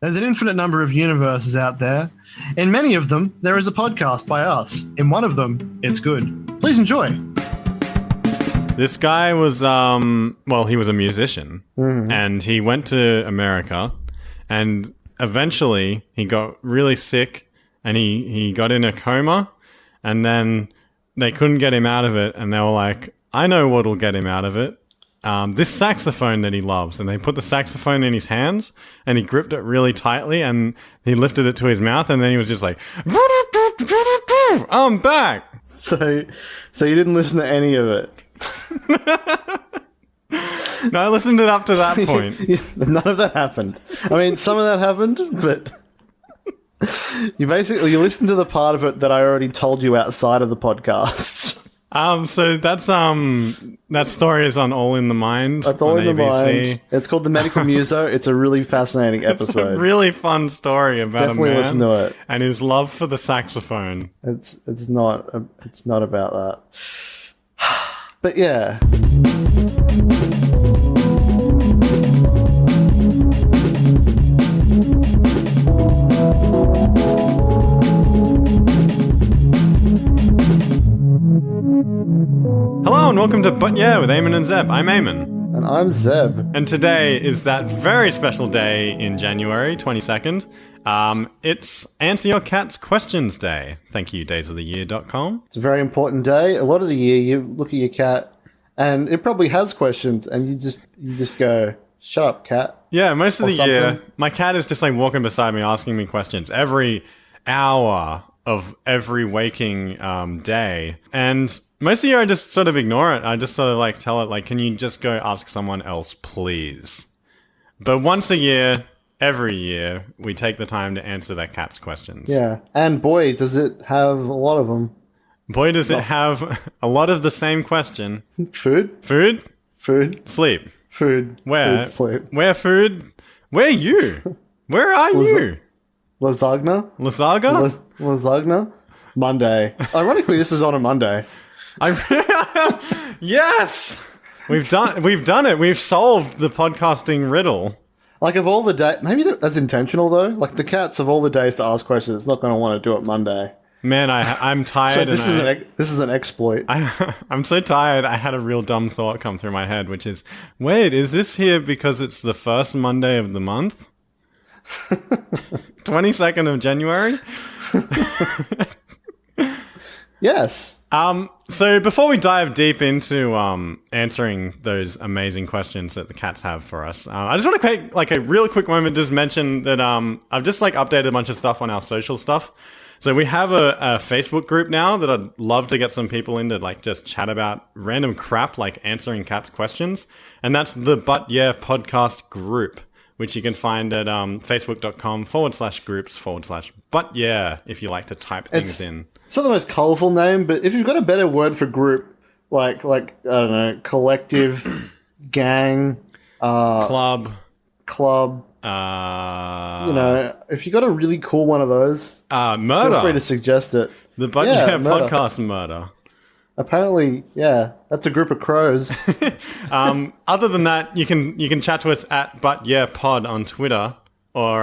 There's an infinite number of universes out there. In many of them, there is a podcast by us. In one of them, it's good. Please enjoy. This guy was, he was a musician, and he went to America, and eventually he got really sick, and he got in a coma, and then they couldn't get him out of it, and they were like, I know what'll get him out of it. This saxophone that he loves, and they put the saxophone in his hands, and he gripped it really tightly, and he lifted it to his mouth, and then he was just like, I'm back. So you didn't listen to any of it? No, I listened it up to that point. None of that happened. I mean, some of that happened, but you listened to the part of it that I already told you outside of the podcast. So that's that story is on All in the Mind. That's All in the Mind. It's called The Medical Muso. It's a really fascinating episode. It's a really fun story about Definitely a man listen to it. And his love for the saxophone. It's not about that. But yeah. Hello and welcome to But Yeah with Aemyn and Zeb. I'm Aemyn. And I'm Zeb. And today is that very special day in January 22nd. It's Answer Your Cat's Questions Day. Thank you, daysoftheyear.com. It's a very important day. A lot of the year you look at your cat and it probably has questions and you just go, shut up, cat. Yeah, most of the year my cat is just like walking beside me asking me questions every hour of every waking day. And most of the year I just sort of ignore it. I just sort of like tell it like, can you just go ask someone else, please? But once a year, every year, we take the time to answer that cat's questions. Yeah. And boy, does it have a lot of them. Boy, does it have a lot of the same question. Food? Food? Food. Sleep. Food. Where? Food, sleep. Where food? Where you? Where are you? Lasagna? Lasagna? Lasagna? Monday. Ironically, this is on a Monday. Yes! We've done it. We've solved the podcasting riddle. Like, of all the days... Maybe that's intentional, though. Like, the cats, of all the days to ask questions, it's not going to want to do it Monday. Man, I'm tired. So this is an exploit. I'm so tired. I had a real dumb thought come through my head, which is, wait, is this here because it's the first Monday of the month? 22nd of January? Yes. So before we dive deep into answering those amazing questions that the cats have for us, I just want to take like a real quick moment to just mention that I've just like updated a bunch of stuff on our social stuff. So we have a Facebook group now that I'd love to get some people in to like just chat about random crap like answering cats' questions. And that's the But Yeah podcast group, which you can find at facebook.com/groups/But Yeah if you like to type things in. It's not the most colourful name, but if you've got a better word for group, like I don't know, collective, gang, club, if you got a really cool one of those, murder. Feel free to suggest it. The But Yeah podcast murder. Apparently, yeah, that's a group of crows. Other than that, you can chat to us at But Yeah Pod on Twitter. Or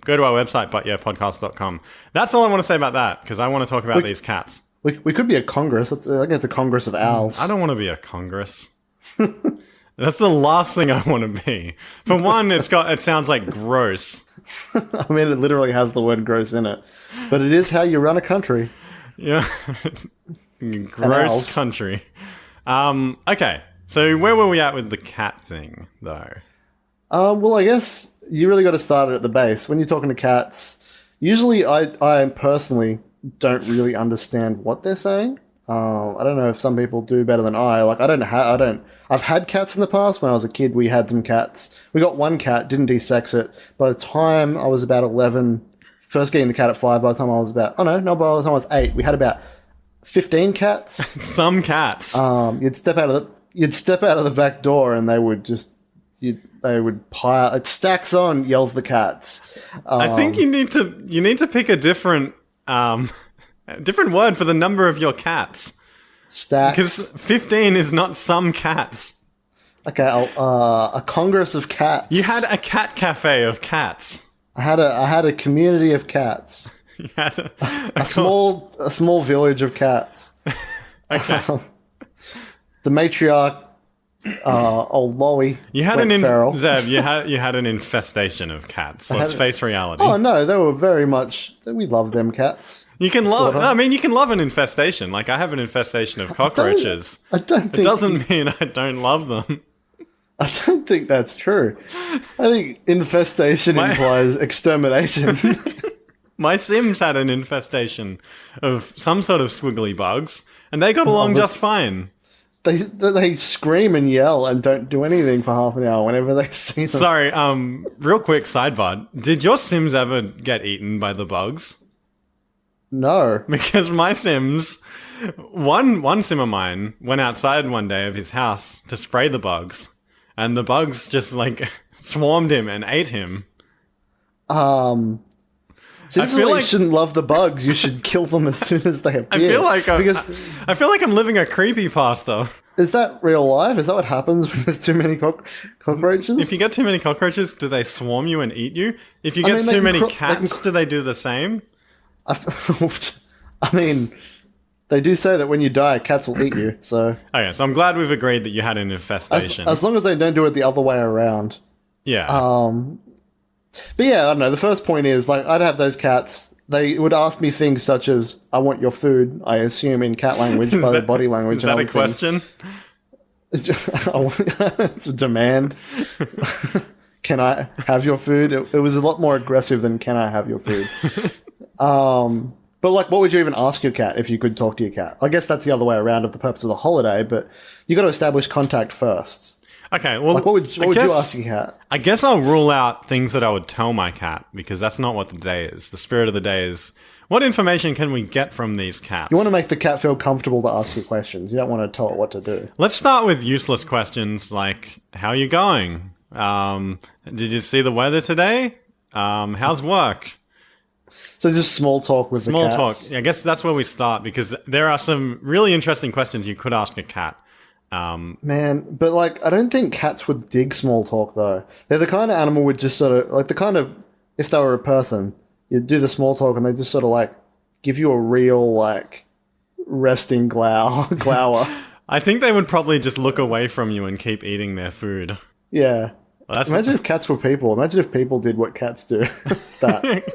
go to our website, butyeahpodcast.com. That's all I want to say about that, because I want to talk about these cats. We could be a congress. I think it's a congress of owls. I don't want to be a congress. That's the last thing I want to be. For one, it sounds like gross. I mean, it literally has the word gross in it. But it is how you run a country. Yeah. Gross country. Okay. So where were we at with the cat thing, though? Well, I guess you really got to start it at the base. When you're talking to cats, usually I personally don't really understand what they're saying. I don't know if some people do better than I. Like, I've had cats in the past. When I was a kid, we had some cats. We got one cat, didn't de-sex it. By the time I was about 11, first getting the cat at 5, by the time I was by the time I was 8, we had about 15 cats. Some cats. You'd step out of the back door and they would just... They would pile. It stacks on, yells the cats. I think you need to pick a different word for the number of your cats. Stacks. Because 15 is not some cats. Okay, a congress of cats. You had a cat cafe of cats. I had a community of cats. You had A small village of cats. Okay. The matriarch, old Lolly, You had went feral. Zeb, you had an infestation of cats. Let's face reality. Oh no, they were very much. We love them cats. You can love. Sorta. I mean, you can love an infestation. Like I have an infestation of cockroaches. I don't think It doesn't mean I don't love them. I don't think that's true. I think infestation implies extermination. My Sims had an infestation of some sort of squiggly bugs, and they got along just fine. They scream and yell and don't do anything for half an hour whenever they see them. Sorry, real quick sidebar. Did your Sims ever get eaten by the bugs? No. Because my Sims, one Sim of mine went outside one day of his house to spray the bugs, and the bugs just like swarmed him and ate him. Since you shouldn't love the bugs, you should kill them as soon as they appear. I feel like I'm living a creepypasta. Is that real life? Is that what happens when there's too many cockroaches? If you get too many cockroaches, do they swarm you and eat you? If you get too many cats, do they do the same? I mean, they do say that when you die, cats will eat you. So okay, so I'm glad we've agreed that you had an infestation. As long as they don't do it the other way around. Yeah. But yeah, I don't know. The first point is, like, I'd have those cats. They would ask me things such as, I want your food, I assume in cat language, by the body language. Is that a question? It's a demand. Can I have your food? It was a lot more aggressive than can I have your food. But like, what would you even ask your cat if you could talk to your cat? I guess that's the other way around of the purpose of the holiday, but you got to establish contact first. Okay, well, like, what would you ask your cat? I guess I'll rule out things that I would tell my cat, because that's not what the day is. The spirit of the day is, what information can we get from these cats? You want to make the cat feel comfortable to ask you questions. You don't want to tell it what to do. Let's start with useless questions like, how are you going? Did you see the weather today? How's work? So just small talk with the cats. Small talk. I guess that's where we start, because there are some really interesting questions you could ask a cat. Man, but like, I don't think cats would dig small talk though. They're the kind of animal would just sort of, like the kind of, if they were a person, you'd do the small talk and they just sort of like give you a real like resting glower. I think they would probably just look away from you and keep eating their food. Yeah. Imagine if cats were people. Imagine if people did what cats do. That.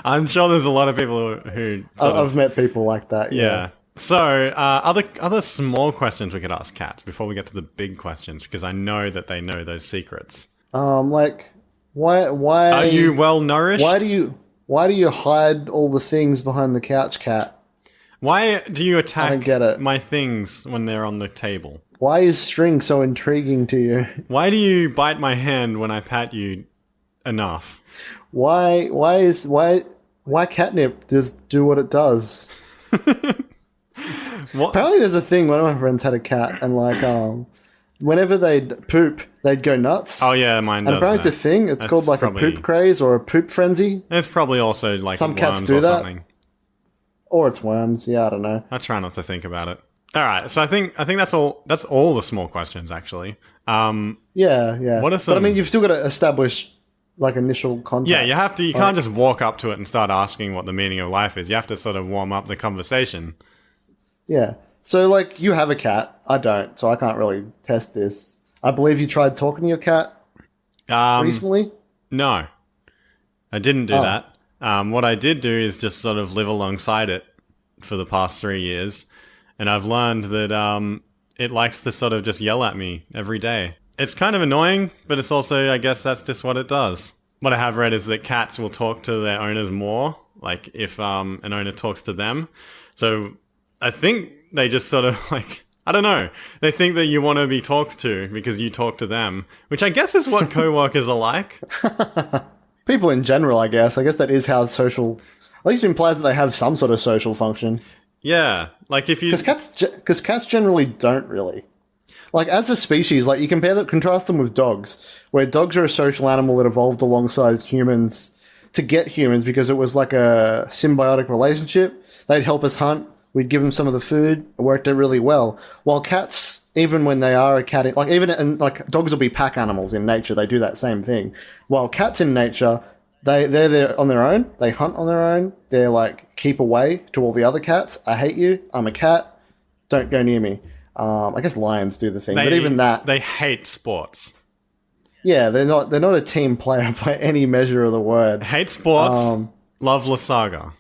I'm sure there's a lot of people who I've met people like that. Yeah. So, other small questions we could ask cats before we get to the big questions, because I know that they know those secrets. Like, why are you well nourished? Why do you hide all the things behind the couch, cat? Why do you I don't get attack it. my things when they're on the table? Why is string so intriguing to you? Why do you bite my hand when I pat you enough? Why catnip just do what it does? What? Apparently there's a thing, one of my friends had a cat, and like whenever they'd poop, they'd go nuts. Oh yeah, mine does. And apparently it's a thing. It's called like a poop craze or a poop frenzy. It's probably also like some cats worms do or that. something. Or it's worms, yeah, I don't know. I try not to think about it. Alright, so I think that's all the small questions actually. Yeah. What are some... But I mean, you've still got to establish like initial contact. Yeah, you have to. You can't just walk up to it and start asking what the meaning of life is. You have to sort of warm up the conversation. Yeah. So, like, you have a cat. I don't, so I can't really test this. I believe you tried talking to your cat recently? No. I didn't do that. What I did do is just sort of live alongside it for the past 3 years. And I've learned that it likes to sort of just yell at me every day. It's kind of annoying, but it's also, I guess that's just what it does. What I have read is that cats will talk to their owners more, like if an owner talks to them. So I think they just sort of like, I don't know, they think that you want to be talked to because you talk to them, which I guess is what co-workers are like. People in general, I guess. I guess that is how social, at least it implies that they have some sort of social function. Yeah, like if you... Because cats generally don't really. Like, as a species, like, you contrast them with dogs, where dogs are a social animal that evolved alongside humans to get humans because it was like a symbiotic relationship. They'd help us hunt. We'd give them some of the food. It worked out really well. While cats, even when they are a cat, like dogs will be pack animals in nature. They do that same thing. While cats in nature, they're there on their own. They hunt on their own. They're like, keep away to all the other cats. I hate you. I'm a cat. Don't go near me. I guess lions do the thing, but even that, they hate sports. Yeah, they're not a team player by any measure of the word. Hate sports. Love Lasaga.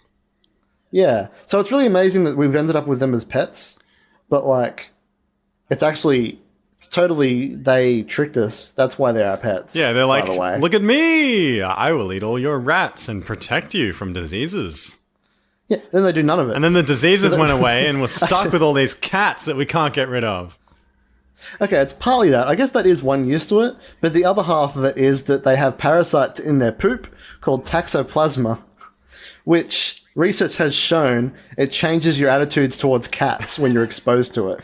Yeah, so it's really amazing that we've ended up with them as pets, but like, it's totally they tricked us. That's why they're our pets. Yeah, they're like, by the way. Look at me! I will eat all your rats and protect you from diseases. Yeah, then they do none of it. And then the diseases went away and we're stuck with all these cats that we can't get rid of. Okay, it's partly that. I guess that is one use to it, but the other half of it is that they have parasites in their poop called toxoplasma, which research has shown it changes your attitudes towards cats when you're exposed to it.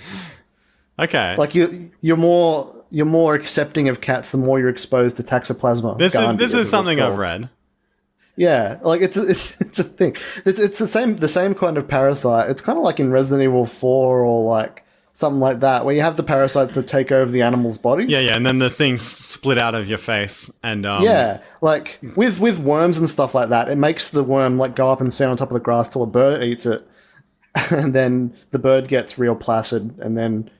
Okay. Like you're more accepting of cats the more you're exposed to toxoplasma. This is something I've read. Yeah, like it's a thing. It's the same kind of parasite. It's kind of like in Resident Evil 4 or like something like that, where you have the parasites that take over the animal's bodies. Yeah, and then the things split out of your face, and yeah, like with worms and stuff like that, it makes the worm like go up and stand on top of the grass till a bird eats it, and then the bird gets real placid, and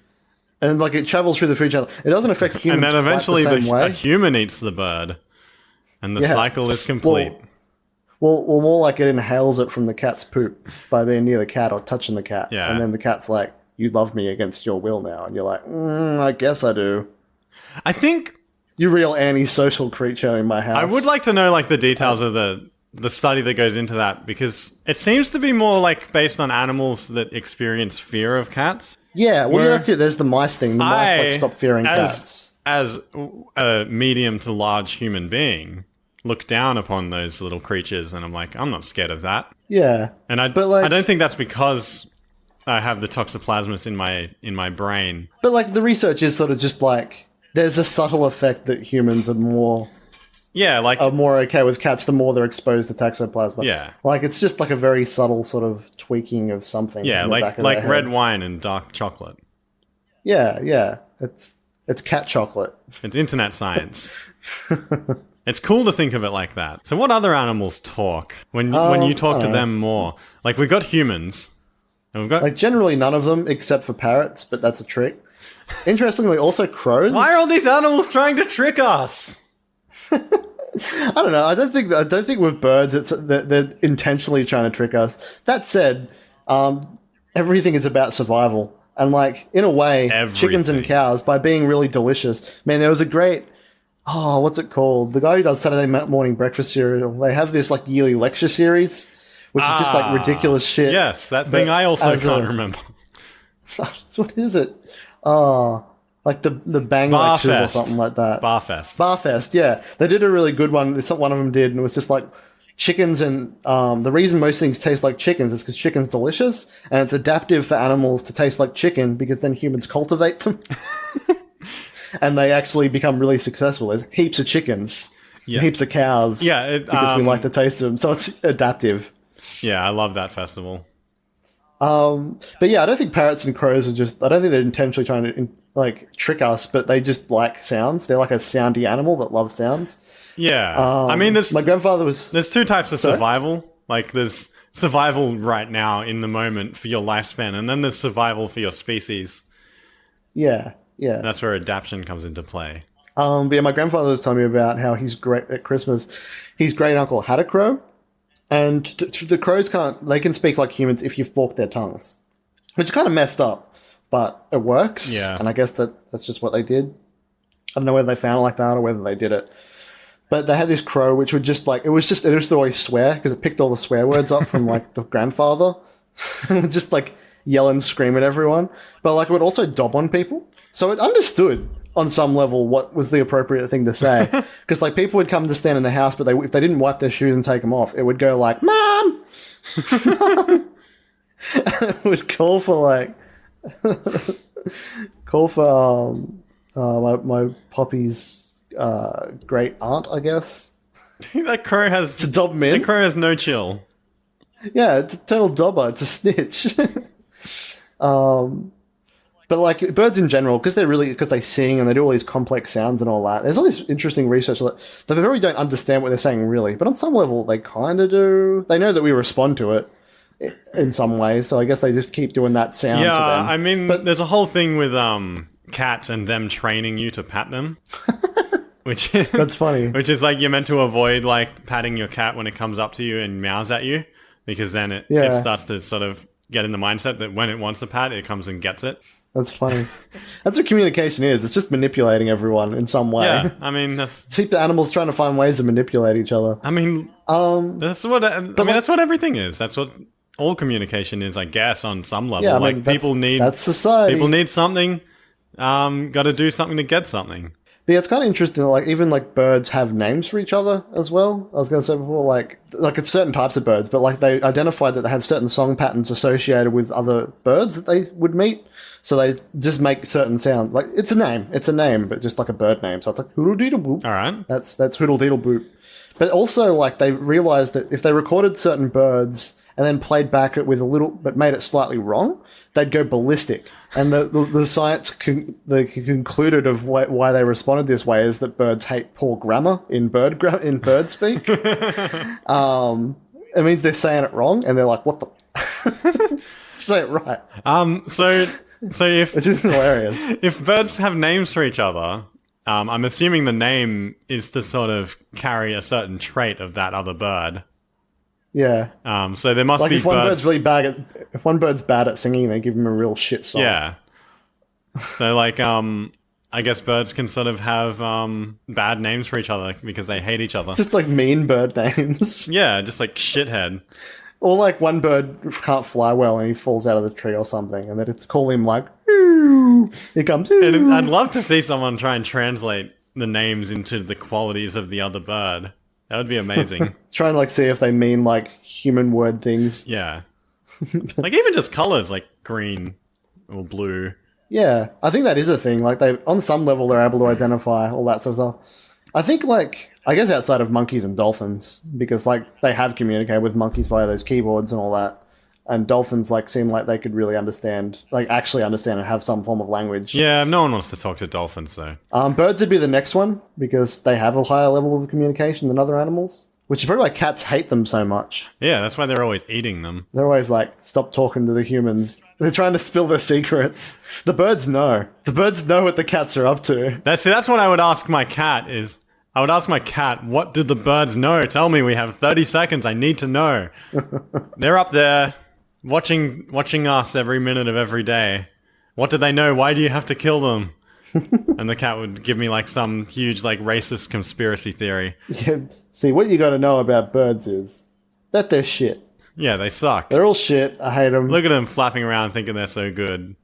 like it travels through the food channel. It doesn't affect humans. And then eventually a human eats the bird, and the cycle is complete. Well, more like it inhales it from the cat's poop by being near the cat or touching the cat. Yeah. And then the cat's like, you love me against your will now. And you're like, I guess I do. I think... You real antisocial creature in my house. I would like to know like the details of the study that goes into that, because it seems to be more like based on animals that experience fear of cats. Yeah, well, that's it. There's the mice thing. The mice like stop fearing cats. As a medium to large human being... look down upon those little creatures, and I'm like, I'm not scared of that. Yeah, and I don't think that's because I have the toxoplasmus in my brain. But like the research is sort of just like there's a subtle effect that humans are more okay with cats the more they're exposed to toxoplasma. Yeah, like it's just like a very subtle sort of tweaking of something. Yeah, like red wine and dark chocolate. Yeah, it's cat chocolate. It's internet science. It's cool to think of it like that. So what other animals talk when you talk to them more? Like we've got humans. And we've got like generally none of them except for parrots, but that's a trick. Interestingly, also crows. Why are all these animals trying to trick us? I don't know. I don't think with birds they're intentionally trying to trick us. That said, everything is about survival. And like in a way, chickens and cows, by being really delicious. Man, there was a great what's it called? The guy who does Saturday morning breakfast cereal. They have this like yearly lecture series, which is just like ridiculous shit. Yes, that thing I also can't remember. What is it? Like the Bang Bar lectures Fest. or something like that. Barfest, yeah. They did a really good one. One of them did, and it was just like chickens. And the reason most things taste like chickens is because chicken's delicious, and it's adaptive for animals to taste like chicken because then humans cultivate them. And they actually become really successful. There's heaps of chickens, heaps of cows. Because we like the taste of them. So it's adaptive. Yeah, I love that festival. But yeah, I don't think parrots and crows are I don't think they're intentionally trying to like trick us, but they just like sounds. They're like a soundy animal that loves sounds. Yeah. I mean, my grandfather was... There's two types of survival. Like there's survival right now in the moment for your lifespan, and then there's survival for your species. Yeah. Yeah, that's where adaptation comes into play. But yeah, my grandfather was telling me about how he's great at Christmas. His great uncle had a crow, and the crows can speak like humans if you fork their tongues, which is kind of messed up, but it works. Yeah, and I guess that's just what they did. I don't know whether they found it like that or whether they did it, but they had this crow which would just like it was always swear because it picked all the swear words up from like the grandfather, and just like yell and scream at everyone. But like it would also dob on people. So it understood on some level what was the appropriate thing to say. Because like people would come to stand in the house, but if they didn't wipe their shoes and take them off, it would go like, Mom! Mom! It would call for my puppy's great aunt, I guess. That crow has... To dob him in. That crow has no chill. But like birds in general, because they sing and they do all these complex sounds and all that. There's all this interesting research that they really don't understand what they're saying really, but on some level they kind of do. They know that we respond to it in some ways, so I guess they just keep doing that sound. Yeah, to them. I mean, but there's a whole thing with cats and them training you to pat them. Which That's funny. Which is like you're meant to avoid like patting your cat when it comes up to you and meows at you, because then it starts to sort of get in the mindset that when it wants a pat, it comes and gets it. That's funny. That's what communication is. It's just manipulating everyone in some way. Yeah, I mean that's keep the animals trying to find ways to manipulate each other. I mean, that's what that's what everything is. That's what all communication is, I guess, on some level. Yeah, like people need that's society. People need something. Got to do something to get something. But yeah, it's kind of interesting. Like even like birds have names for each other as well. I was going to say before, like it's certain types of birds, but like they identified that they have certain song patterns associated with other birds that they would meet. So they just make certain sounds. Like it's a name, but just like a bird name. So it's like hoodle deedle boop. All right, that's hoodle deedle boop. But also like they realized that if they recorded certain birds and then played back it with a little, but made it slightly wrong, they'd go ballistic. And the science concluded of why they responded this way is that birds hate poor grammar in bird speak. It means they're saying it wrong, and they're like, "What the?" Say it right. So if which is hilarious. If birds have names for each other, I'm assuming the name is to sort of carry a certain trait of that other bird. Yeah. So there must be if one bird's really bad if one bird's bad at singing, they give him a real shit song. Yeah. So like I guess birds can sort of have bad names for each other because they hate each other. Just like mean bird names. Yeah, just like shithead. Or like one bird can't fly well and he falls out of the tree or something, and then it's call him like, "Ooh." He comes. "Ooh." And I'd love to see someone try and translate the names into the qualities of the other bird. That would be amazing. Try and like see if they mean like human word things. Yeah. Like even just colors like green or blue. Yeah, I think that is a thing. Like they, on some level, they're able to identify all that sort of stuff. I think I guess outside of monkeys and dolphins, because like they have communicated with monkeys via those keyboards and all that. And dolphins like seem like they could really understand, like actually understand and have some form of language. Yeah, no one wants to talk to dolphins though. Birds would be the next one because they have a higher level of communication than other animals, which is probably why cats hate them so much. Yeah, that's why they're always eating them. They're always like, stop talking to the humans. They're trying to spill their secrets. The birds know. The birds know what the cats are up to. That's what I would ask my cat is, I would ask my cat, what do the birds know? Tell me, we have 30 seconds. I need to know. They're up there watching us every minute of every day. What do they know? Why do you have to kill them? And the cat would give me like some huge like racist conspiracy theory. Yeah. See, what you got to know about birds is that they're shit. Yeah, they suck. They're all shit. I hate them. Look at them flapping around thinking they're so good.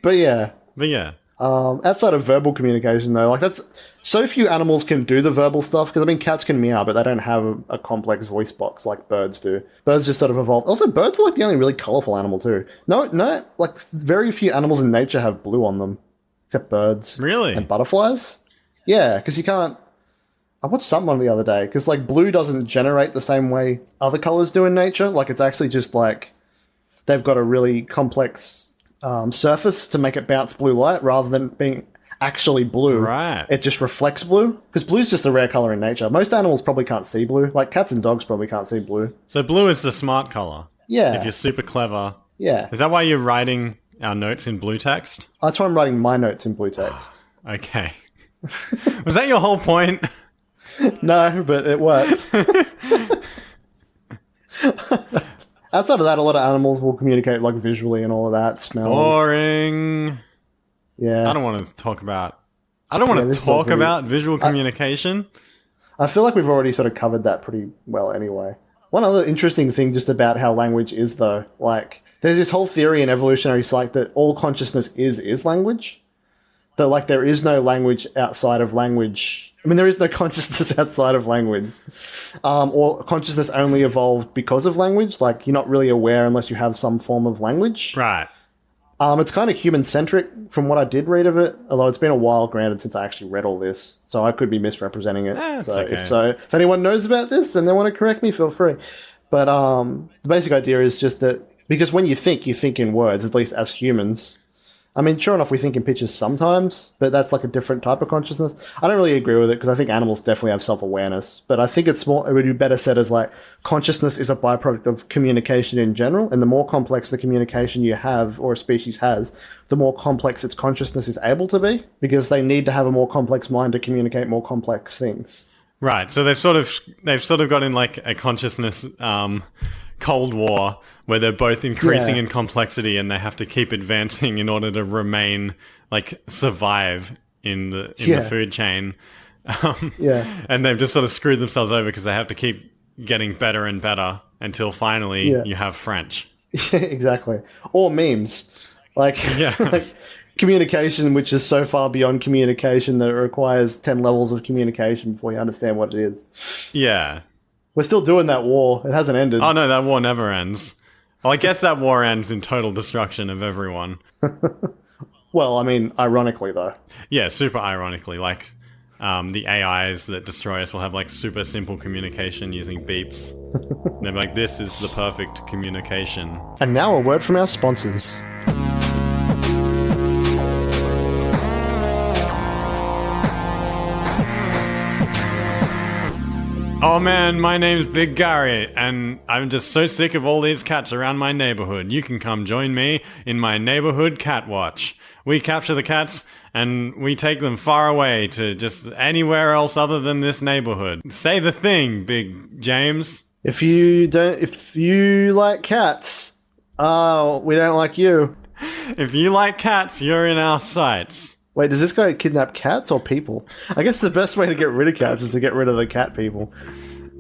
But yeah. Outside of verbal communication, though, like that's so few animals can do the verbal stuff. Because I mean, cats can meow, but they don't have a complex voice box like birds do. Birds just sort of evolved. Also, birds are like the only really colorful animal too. No, like very few animals in nature have blue on them, except birds. Really? And butterflies. Yeah, because you can't. I watched something the other day because like blue doesn't generate the same way other colors do in nature. Like it's actually just like they've got a really complex surface to make it bounce blue light rather than being actually blue. Right. It just reflects blue because blue's just a rare color in nature. Most animals probably can't see blue. Like cats and dogs probably can't see blue. So blue is the smart color. Yeah. If you're super clever. Yeah. Is that why you're writing our notes in blue text? That's why I'm writing my notes in blue text. Okay. Was that your whole point? No, but it works. Outside of that, a lot of animals will communicate like visually and all of that. Smells. Boring. Yeah. I don't want to talk about visual communication. I feel like we've already sort of covered that pretty well anyway. One other interesting thing just about how language is, though, like there's this whole theory in evolutionary psych that all consciousness is language. That like there is no language outside of language. I mean, there is no consciousness outside of language. Or consciousness only evolved because of language. Like, you're not really aware unless you have some form of language. Right. It's kind of human-centric from what I did read of it, although it's been a while, granted, since I actually read all this. So I could be misrepresenting it. If anyone knows about this and they want to correct me, feel free. But the basic idea is just that because when you think in words, at least as humans. I mean, sure enough, we think in pictures sometimes, but that's like a different type of consciousness. I don't really agree with it because I think animals definitely have self-awareness, but I think it's more, it would be better said as like consciousness is a byproduct of communication in general, and the more complex the communication you have or a species has, the more complex its consciousness is able to be, because they need to have a more complex mind to communicate more complex things. Right. So they've sort of got in like a consciousness Cold War where they're both increasing in complexity and they have to keep advancing in order to remain like survive in the food chain. And they've just sort of screwed themselves over because they have to keep getting better and better until finally you have French. Exactly. Or memes. Like, like communication, which is so far beyond communication that it requires 10 levels of communication before you understand what it is. Yeah. We're still doing that war. It hasn't ended. Oh, no, that war never ends. Well, I guess that war ends in total destruction of everyone. Well, I mean, ironically, though. Yeah, super ironically. Like, the AIs that destroy us will have, like, super simple communication using beeps. They're like, this is the perfect communication. And now a word from our sponsors. Oh man, my name's Big Gary, and I'm just so sick of all these cats around my neighborhood. You can come join me in my neighborhood cat watch. We capture the cats and we take them far away to just anywhere else other than this neighborhood. Say the thing, Big James. If you like cats, we don't like you. If you like cats, you're in our sights. Wait, does this guy kidnap cats or people? I guess the best way to get rid of cats is to get rid of the cat people.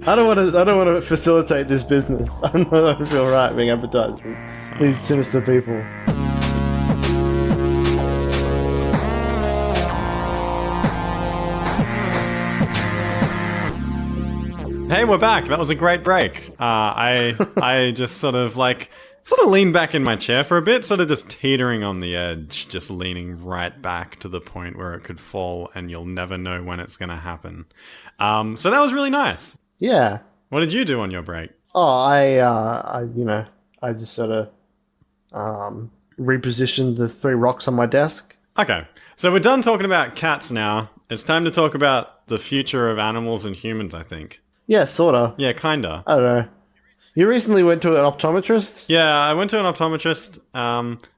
I don't want to facilitate this business. I don't feel right being advertised with these sinister people. Hey, we're back. That was a great break. I just sort of leaned back in my chair for a bit, sort of just teetering on the edge, just leaning right back to the point where it could fall and you'll never know when it's going to happen. So that was really nice. Yeah. What did you do on your break? Oh, I just sort of repositioned the 3 rocks on my desk. Okay. So we're done talking about cats now. It's time to talk about the future of animals and humans, I think. Yeah, sort of. Yeah, kinda. I don't know. You recently went to an optometrist? Yeah, I went to an optometrist,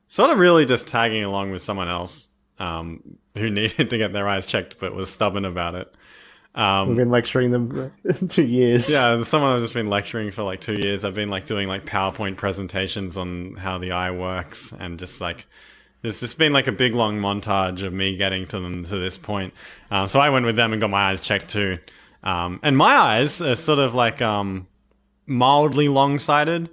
sort of really just tagging along with someone else who needed to get their eyes checked but was stubborn about it. We've been lecturing them 2 years. Yeah, someone I've just been lecturing for like 2 years. I've been like doing like PowerPoint presentations on how the eye works and just like there's just been like a big long montage of me getting to them to this point. So I went with them and got my eyes checked too. And my eyes are sort of like mildly long-sighted.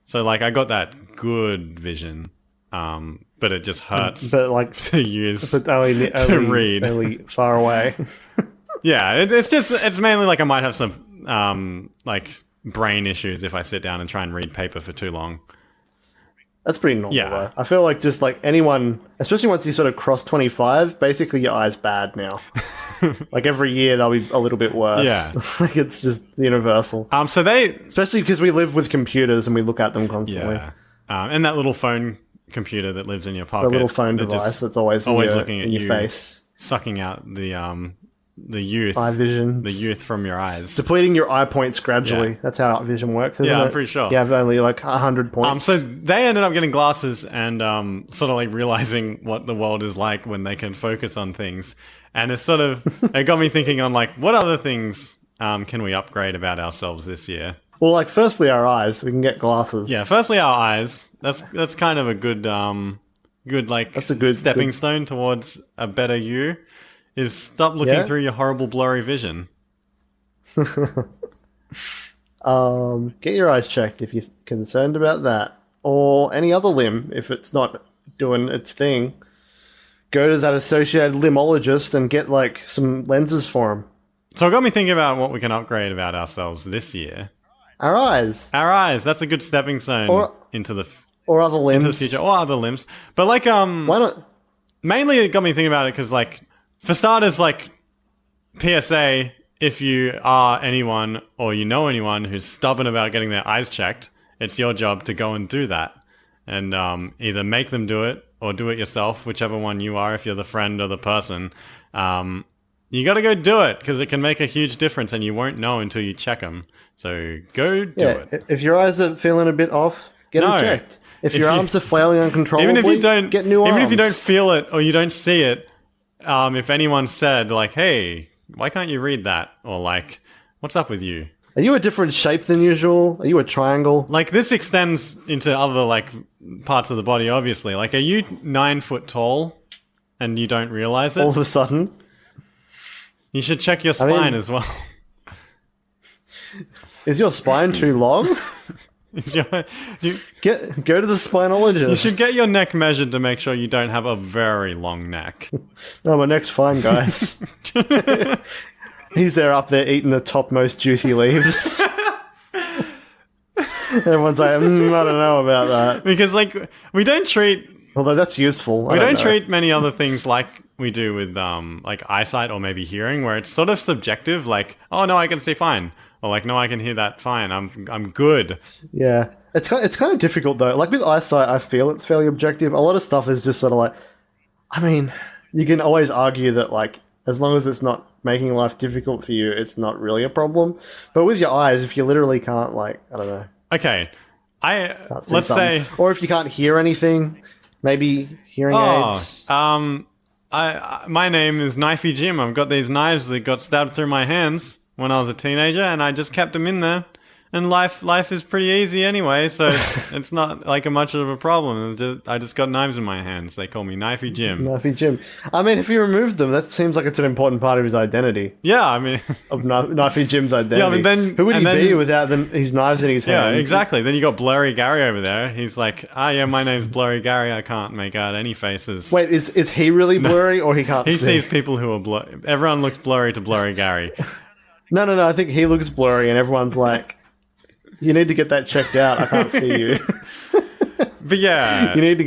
So like I got that good vision. But it just hurts to use to read. Only far away. Yeah, it's mainly like I might have some like brain issues if I sit down and try and read paper for too long. That's pretty normal, though. I feel like just like anyone, especially once you sort of cross 25, basically your eye's bad now. Like every year they'll be a little bit worse. Yeah. Like it's just universal. Especially because we live with computers and we look at them constantly. Yeah. And that little phone computer that lives in your pocket. The little phone device that's always looking at your face. Sucking out the youth. Eye vision. The youth from your eyes. Depleting your eye points gradually. Yeah. That's how vision works, isn't it? Yeah, I'm pretty sure. You have only like 100 points. So they ended up getting glasses and sort of like realizing what the world is like when they can focus on things. And it sort of, it got me thinking on like, what other things can we upgrade about ourselves this year? Well, like firstly our eyes. We can get glasses. Yeah, firstly our eyes. That's kind of a good that's a good stepping stone towards a better you. Is stop looking through your horrible blurry vision. Get your eyes checked if you're concerned about that. Or any other limb if it's not doing its thing. Go to that associated limologist and get like some lenses for him. So it got me thinking about what we can upgrade about ourselves this year. Our eyes. Our eyes. That's a good stepping stone into the or other limbs. Into the future. Or other limbs. But like why not? Mainly it got me thinking about it because like for starters, like, PSA, if you are anyone or you know anyone who's stubborn about getting their eyes checked, it's your job to go and do that. And either make them do it or do it yourself, whichever one you are, if you're the friend or the person, you got to go do it because it can make a huge difference and you won't know until you check them. So go do it. If your eyes are feeling a bit off, get them checked. If your arms are flailing uncontrollably, get new arms. Even if you don't feel it or you don't see it, if anyone said like, hey, why can't you read that? Or like, what's up with you? Are you a different shape than usual? Are you a triangle? Like, this extends into other, like, parts of the body, obviously. Like, are you 9 foot tall and you don't realize it? All of a sudden? You should check your spine as well. Is your spine too long? Go to the spinologist. You should get your neck measured to make sure you don't have a very long neck. No, my neck's fine, guys. He's there up there eating the topmost juicy leaves. Everyone's like, I don't know about that. Because, like, we don't treat... Although that's useful. We don't treat many other things like we do with, like, eyesight or maybe hearing, where it's sort of subjective, like, oh, no, I can see fine. Or, like, no, I can hear that fine. I'm good. Yeah. It's kind of difficult, though. Like, with eyesight, I feel it's fairly objective. A lot of stuff is just sort of like... I mean, you can always argue that, like, as long as it's not making life difficult for you, it's not really a problem. But with your eyes, if you literally can't, like, I don't know. Okay. Let's say... Or if you can't hear anything, maybe hearing aids. My name is Knifey Jim. I've got these knives that got stabbed through my hands when I was a teenager, and I just kept them in there. And life is pretty easy anyway, so it's not like much of a problem. I just got knives in my hands. They call me Knifey Jim. Knifey Jim. I mean, if you removed them, that seems like it's an important part of his identity. Yeah, I mean... of Knifey Jim's identity. Yeah, I mean, then... Who would he be without his knives in his hands? Yeah, exactly. Then you got Blurry Gary over there. He's like, yeah, my name's Blurry Gary. I can't make out any faces. Wait, is he really blurry or he can't see? He sees people who are blurry. Everyone looks blurry to Blurry Gary. No. I think he looks blurry and everyone's like... You need to get that checked out. I can't see you. But yeah, you need to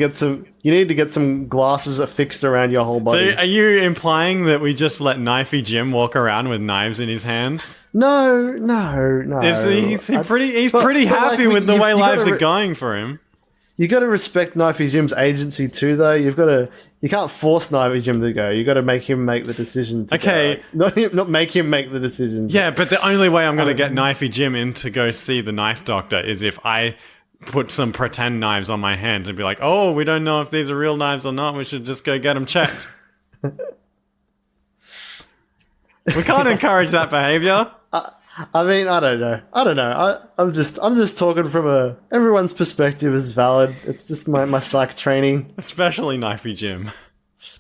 get some glasses affixed around your whole body. So, are you implying that we just let Knifey Jim walk around with knives in his hands? No. He's pretty happy with the way lives are going for him. You got to respect Knifey Jim's agency too, though. You can't force Knifey Jim to go. You got to make him make the decision. Okay, not make him make the decision. Yeah, but the only way I'm going to get Knifey Jim in to go see the knife doctor is if I put some pretend knives on my hands and be like, "Oh, we don't know if these are real knives or not. We should just go get them checked." We can't encourage that behavior. I mean, I don't know. I'm just talking from everyone's perspective is valid. It's just my psych training, especially Knifey Jim.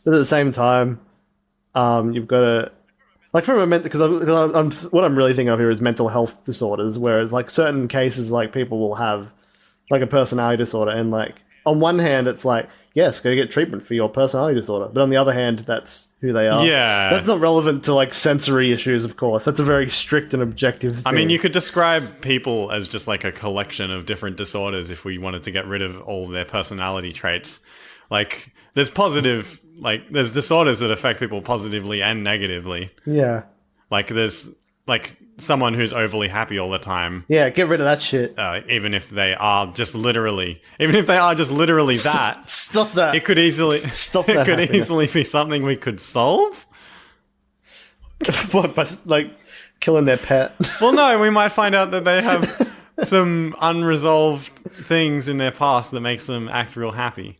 But at the same time, you've got to like from a mental because what I'm really thinking of here is mental health disorders. Whereas like certain cases, like people will have like a personality disorder, and like on one hand, it's like yes, go get treatment for your personality disorder, but on the other hand, that's who they are. Yeah, that's not relevant to like sensory issues, of course. That's a very strict and objective thing. I mean, you could describe people as just like a collection of different disorders if we wanted to get rid of all their personality traits. Like, there's disorders that affect people positively and negatively. Yeah. Like, there's like someone who's overly happy all the time. Yeah, get rid of that shit. Even if they are just literally that. Stop that. It could easily easily be something we could solve. What, by like killing their pet? Well, no, we might find out that they have some unresolved things in their past that makes them act real happy.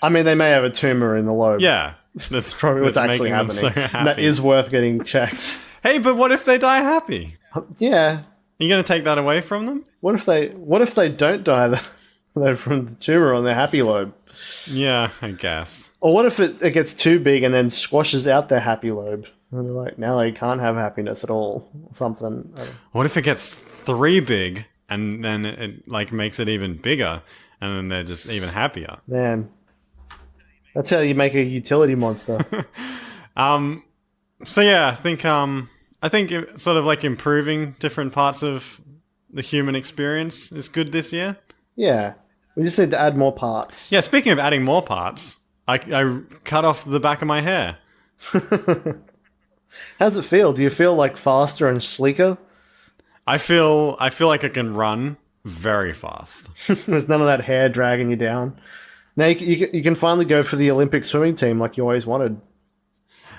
I mean, they may have a tumor in the lobe. Yeah, that's probably what's actually happening. So that is worth getting checked. Hey, but what if they die happy? Yeah. Are you going to take that away from them? What if they don't die from the tumor on their happy lobe? Yeah, I guess. Or what if it gets too big and then squashes out their happy lobe? And they're like, now they can't have happiness at all. Or something. What if it gets 3 big and then it like makes it even bigger and then they're just even happier? Man. That's how you make a utility monster. So yeah, I think sort of like improving different parts of the human experience is good this year. Yeah. We just need to add more parts. Yeah, speaking of adding more parts, I cut off the back of my hair. How's it feel? Do you feel like faster and sleeker? I feel like I can run very fast. There's none of that hair dragging you down. Now you can finally go for the Olympic swimming team like you always wanted.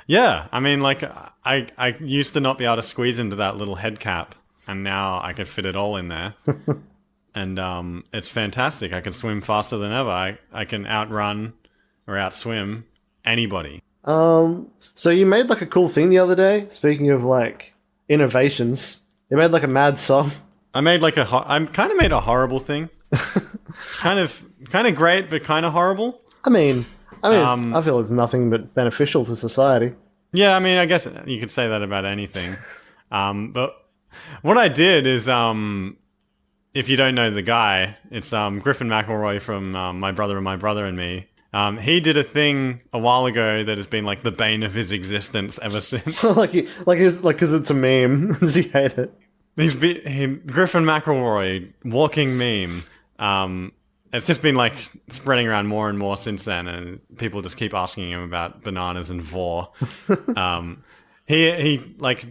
Yeah, I mean, like, I used to not be able to squeeze into that little head cap, and now I can fit it all in there. And it's fantastic. I can swim faster than ever. I can outrun or outswim anybody. So you made like a cool thing the other day. Speaking of like innovations, you made like a mad song. I kind of made a horrible thing. kind of great, but kind of horrible. I mean, I feel it's nothing but beneficial to society. Yeah, I mean, I guess you could say that about anything. But what I did is, if you don't know the guy, it's Griffin McElroy from My Brother and Me. He did a thing a while ago that has been like the bane of his existence ever since. because it's a meme. Does he hate it? Griffin McElroy, walking meme. It's just been like spreading around more and more since then, and people just keep asking him about bananas and vor. He like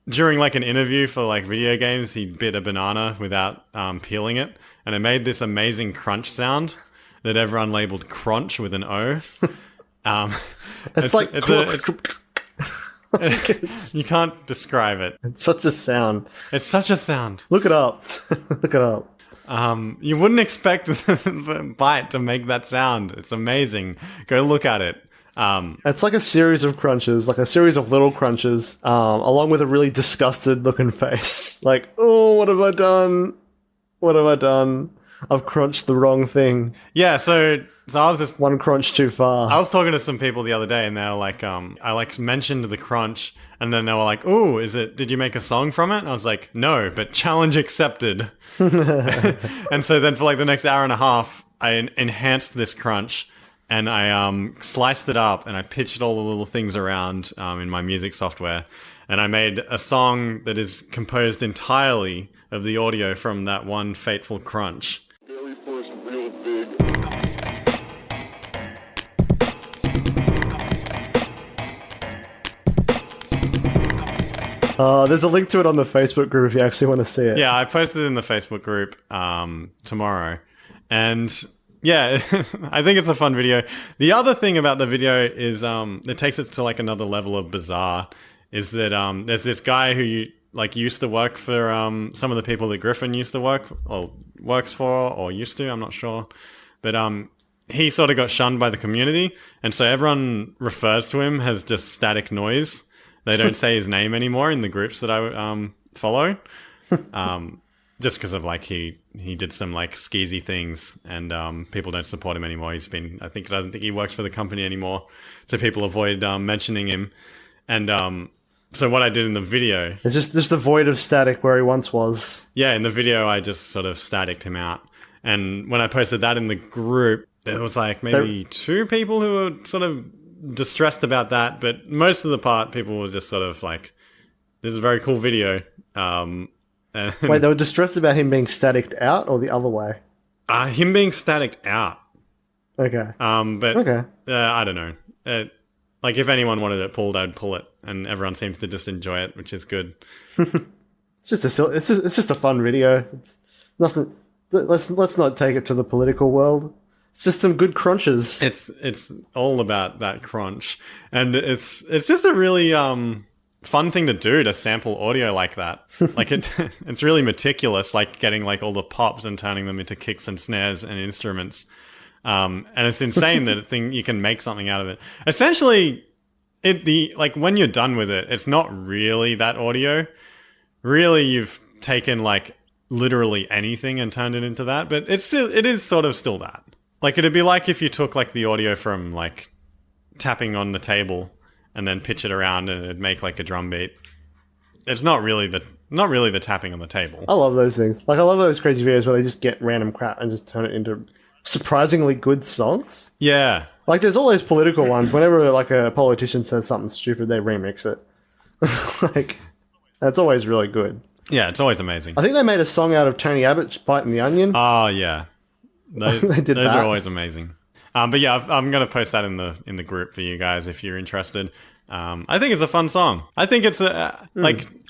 during like an interview for like video games, he bit a banana without peeling it, and it made this amazing crunch sound that everyone labeled cronch with an O. You can't describe it. It's such a sound. It's such a sound. Look it up. Look it up. You wouldn't expect the bite to make that sound. It's amazing. Go look at it. It's like a series of crunches, like a series of little crunches, along with a really disgusted looking face. Like, oh, what have I done? What have I done? I've crunched the wrong thing. Yeah, so I was just... One crunch too far. I was talking to some people the other day, and they were like, I like mentioned the crunch, and then they were like, "Oh, did you make a song from it?" And I was like, "No, but challenge accepted." And so then for like the next hour and a half, I enhanced this crunch, and I sliced it up, and I pitched all the little things around in my music software, and I made a song that is composed entirely of the audio from that one fateful crunch. Very first real big. There's a link to it on the Facebook group if you actually want to see it. Yeah, I posted it in the Facebook group tomorrow. And yeah, I think it's a fun video. The other thing about the video is it takes it to like another level of bizarre, is that there's this guy who used to work for some of the people that Griffin used to works for or used to, I'm not sure. But he sort of got shunned by the community, and so everyone refers to him as just static noise. They don't say his name anymore in the groups that I follow, just because of like he did some like skeezy things, and people don't support him anymore. I don't think he works for the company anymore, so people avoid mentioning him. And so what I did in the video, it's just the void of static where he once was. Yeah, in the video I just sort of staticked him out, and when I posted that in the group, there was like maybe two people who were sort of distressed about that, but most of the part people were just sort of like, this is a very cool video. Wait, they were distressed about him being staticked out, or the other way? Him being staticked out. Okay. But okay. I don't know. Like if anyone wanted it pulled, I'd pull it, and everyone seems to just enjoy it, which is good. It's just a fun video. It's nothing. Let's not take it to the political world. It's just some good crunches. It's all about that crunch, and it's just a really fun thing to do, to sample audio like that. Like it's really meticulous, like getting like all the pops and turning them into kicks and snares and instruments. And it's insane that you can make something out of it. Essentially, like when you're done with it, it's not really that audio. Really, you've taken like literally anything and turned it into that, but it is sort of still that. Like it'd be like if you took like the audio from like tapping on the table and then pitch it around and it'd make like a drum beat. It's not really the tapping on the table. I love those things. Like I love those crazy videos where they just get random crap and just turn it into surprisingly good songs. Yeah. Like there's all those political ones. Whenever like a politician says something stupid, they remix it. Like that's always really good. Yeah, it's always amazing. I think they made a song out of Tony Abbott's Biting the Onion. Oh yeah. Those are always amazing. But yeah, I'm going to post that in the group for you guys if you're interested. I think it's a fun song. I think it's I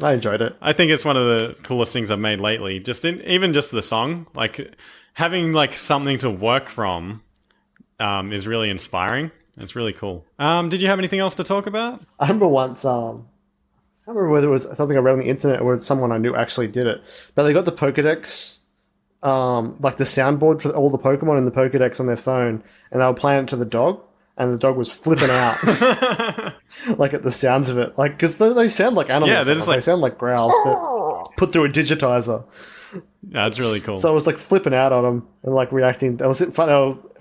enjoyed it. I think it's one of the coolest things I've made lately. Even just the song, like having like something to work from is really inspiring. It's really cool. Did you have anything else to talk about? I remember once, I can't remember whether it was something I read on the internet or someone I knew actually did it, but they got the Pokedex, like the soundboard for all the Pokemon in the Pokedex on their phone, and they were playing it to the dog, and the dog was flipping out, like at the sounds of it, like because they sound like animals. Yeah, they're just they sound like growls, but put through a digitizer. That's really cool. So I was like flipping out on them and like reacting. I was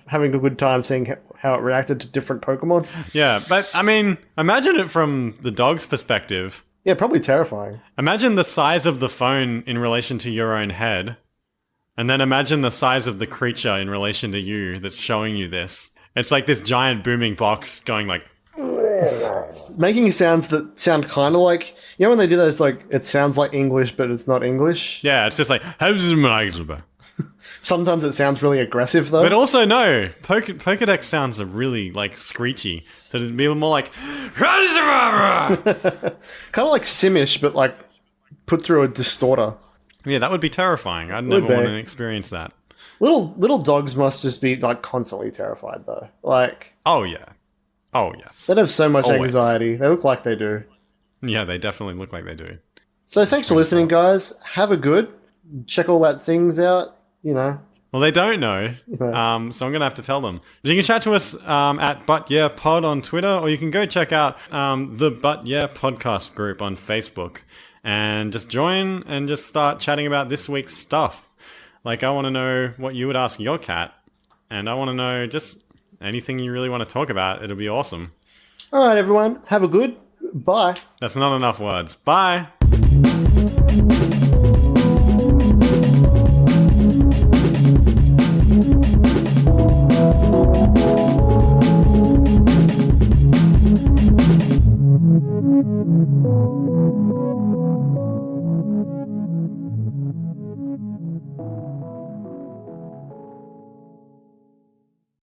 having a good time seeing how it reacted to different Pokemon. Yeah, but I mean, imagine it from the dog's perspective. Yeah, probably terrifying. Imagine the size of the phone in relation to your own head, and then imagine the size of the creature in relation to you that's showing you this. It's like this giant booming box going like... Making sounds that sound kind of like... You know when they do those, like, it sounds like English, but it's not English? Yeah, it's just like... Sometimes it sounds really aggressive, though. But also, no. Pokedex sounds are really, like, screechy. So it'd be more like... Kind of like Simish, but, like, put through a distorter. Yeah, that would be terrifying. I'd never want to experience that. Little dogs must just be, like, constantly terrified, though. Like... Oh, yeah. Oh, yes. They'd have so much Always. anxiety. They look like they do. Yeah, they definitely look like they do. So thanks for listening, guys. Have a good. Check all that things out, you know. Well, they don't know, so I'm going to have to tell them. But you can chat to us at But Yeah Pod on Twitter, or you can go check out the But Yeah Podcast group on Facebook and just join and just start chatting about this week's stuff. Like, I want to know what you would ask your cat, and I want to know just anything you really want to talk about. It'll be awesome. All right, everyone. Have a good. Bye. That's not enough words. Bye.